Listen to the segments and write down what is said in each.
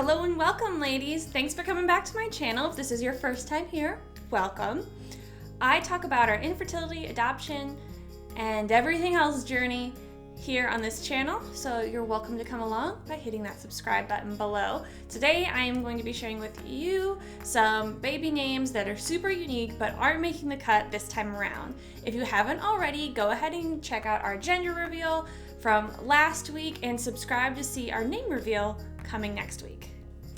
Hello and welcome, ladies. Thanks for coming back to my channel. If this is your first time here, welcome. I talk about our infertility, adoption, and everything else journey here on this channel, so you're welcome to come along by hitting that subscribe button below. Today I am going to be sharing with you some baby names that are super unique but aren't making the cut this time around. If you haven't already, go ahead and check out our gender reveal from last week and subscribe to see our name reveal coming next week.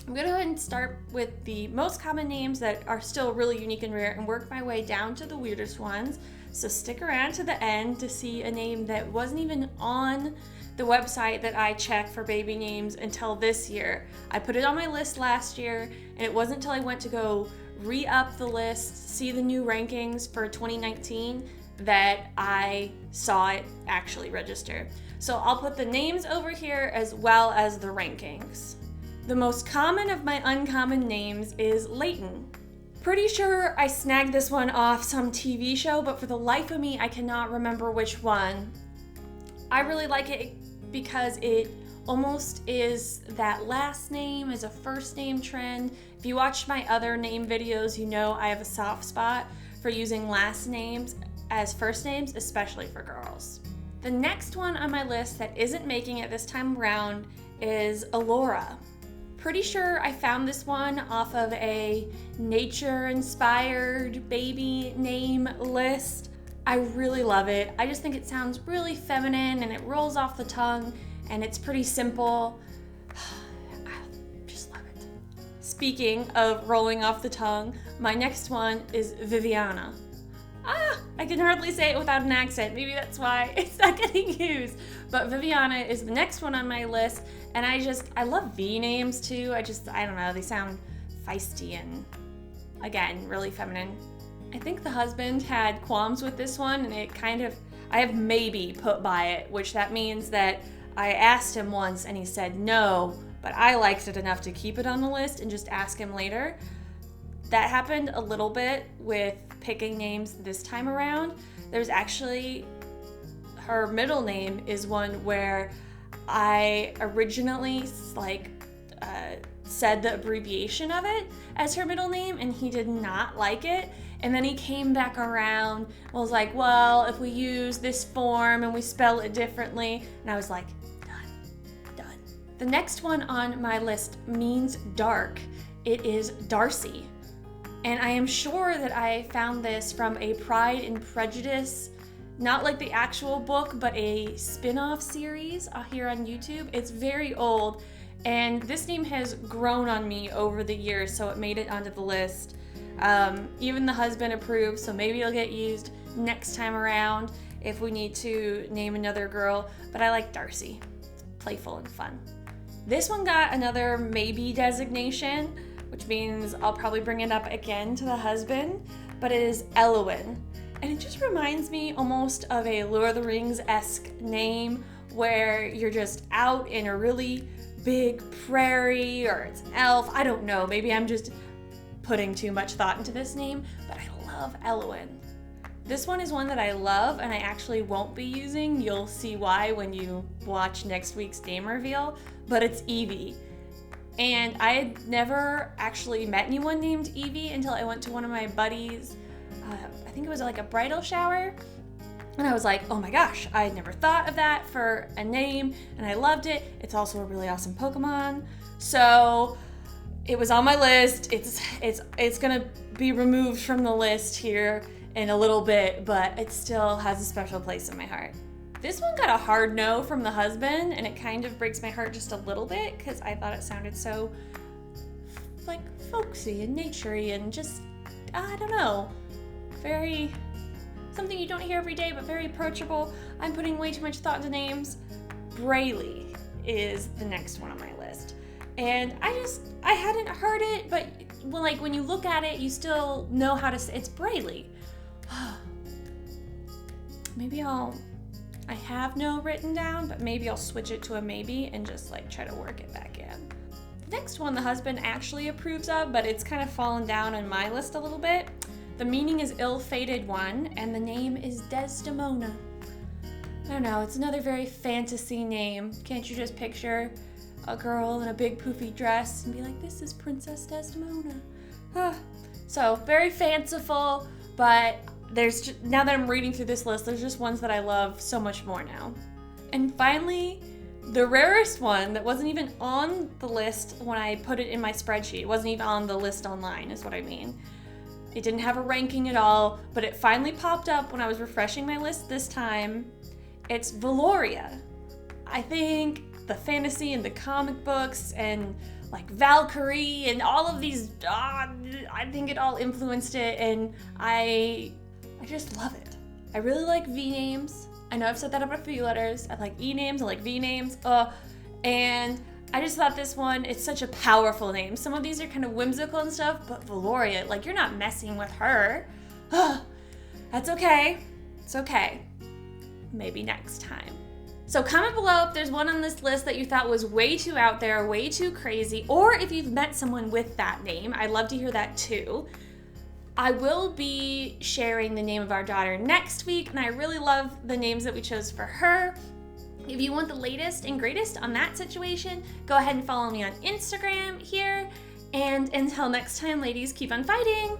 I'm going to go ahead and start with the most common names that are still really unique and rare and work my way down to the weirdest ones. So stick around to the end to see a name that wasn't even on the website that I check for baby names until this year. I put it on my list last year, and it wasn't until I went to go re-up the list, see the new rankings for 2019, that I saw it actually register. So I'll put the names over here as well as the rankings. The most common of my uncommon names is Layton. Pretty sure I snagged this one off some TV show, but for the life of me, I cannot remember which one. I really like it because it almost is that last name is a first name trend. If you watch my other name videos, you know I have a soft spot for using last names as first names, especially for girls. The next one on my list that isn't making it this time around is Alora. Pretty sure I found this one off of a nature-inspired baby name list. I really love it. I just think it sounds really feminine and it rolls off the tongue and it's pretty simple. I just love it. Speaking of rolling off the tongue, my next one is Viviana. I can hardly say it without an accent. Maybe that's why it's not getting used. But Viviana is the next one on my list. And I love V names too. I don't know, they sound feisty and, again, really feminine. I think the husband had qualms with this one, and I have maybe put by it, which that means that I asked him once and he said no, but I liked it enough to keep it on the list and just ask him later. That happened a little bit with picking names this time around. There's actually, her middle name is one where I originally said the abbreviation of it as her middle name, and he did not like it. And then he came back around and was like, well, if we use this form and we spell it differently. And I was like, done. The next one on my list means dark. It is Darcy. And I am sure that I found this from a Pride and Prejudice, not like the actual book, but a spin-off series here on YouTube. It's very old, and this name has grown on me over the years, so it made it onto the list. Even the husband approved, so maybe it'll get used next time around if we need to name another girl, but I like Darcy. Playful and fun. This one got another maybe designation, which means I'll probably bring it up again to the husband, but it is Elwyn. And it just reminds me almost of a Lord of the Rings-esque name where you're just out in a really big prairie, or it's an elf. I don't know, maybe I'm just putting too much thought into this name, but I love Elwyn. This one is one that I love and I actually won't be using. You'll see why when you watch next week's name reveal, but it's Evie. And I had never actually met anyone named Evie until I went to one of my buddies' I think it was like a bridal shower, and I was like, oh my gosh, I had never thought of that for a name, and I loved it. It's also a really awesome Pokemon, so it was on my list. It's gonna be removed from the list here in a little bit, but it still has a special place in my heart. This one got a hard no from the husband, and it kind of breaks my heart just a little bit because I thought it sounded so like folksy and naturey and just, I don't know, very something you don't hear every day, but very approachable. I'm putting way too much thought into names. Braylee is the next one on my list. And I hadn't heard it, but when you look at it, you still know how to say it's Braylee. I have no written down, but maybe I'll switch it to a maybe and just try to work it back in. The next one the husband actually approves of, but it's kind of fallen down on my list a little bit. The meaning is ill-fated one, and the name is Desdemona. I don't know, it's another very fantasy name. Can't you just picture a girl in a big poofy dress and be like, this is Princess Desdemona. So very fanciful, but now that I'm reading through this list, there's just ones that I love so much more now. And finally, the rarest one that wasn't even on the list when I put it in my spreadsheet. It wasn't even on the list online, is what I mean. It didn't have a ranking at all, but it finally popped up when I was refreshing my list this time. It's Valoria. I think the fantasy and the comic books and like Valkyrie and all of these, I think it all influenced it, and I just love it. I really like V names. I know I've said that about a few letters. I like E names, I like V names, and I just thought this one, it's such a powerful name. Some of these are kind of whimsical and stuff, but Valoria, like, you're not messing with her. That's okay. It's okay. Maybe next time. So comment below if there's one on this list that you thought was way too out there, way too crazy, or if you've met someone with that name. I'd love to hear that too. I will be sharing the name of our daughter next week, and I really love the names that we chose for her. If you want the latest and greatest on that situation, go ahead and follow me on Instagram here. And until next time, ladies, keep on fighting.